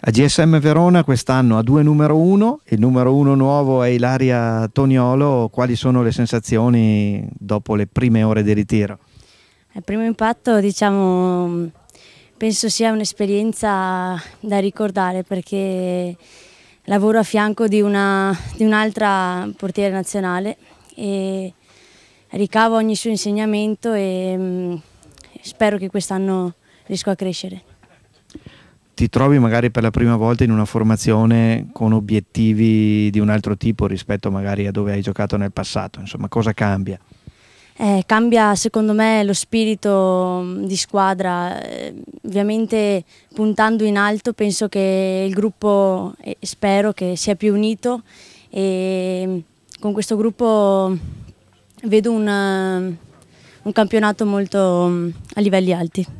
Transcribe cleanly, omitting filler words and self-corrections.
A GSM Verona quest'anno ha due numero uno, il numero uno nuovo è Ilaria Toniolo. Quali sono le sensazioni dopo le prime ore di ritiro? Il primo impatto, diciamo, penso sia un'esperienza da ricordare, perché lavoro a fianco di un'altra portiere nazionale e ricavo ogni suo insegnamento e spero che quest'anno riesco a crescere. Ti trovi magari per la prima volta in una formazione con obiettivi di un altro tipo rispetto magari a dove hai giocato nel passato? Insomma, cosa cambia? Cambia secondo me lo spirito di squadra, ovviamente puntando in alto penso che il gruppo, spero che sia più unito, e con questo gruppo vedo un campionato molto a livelli alti.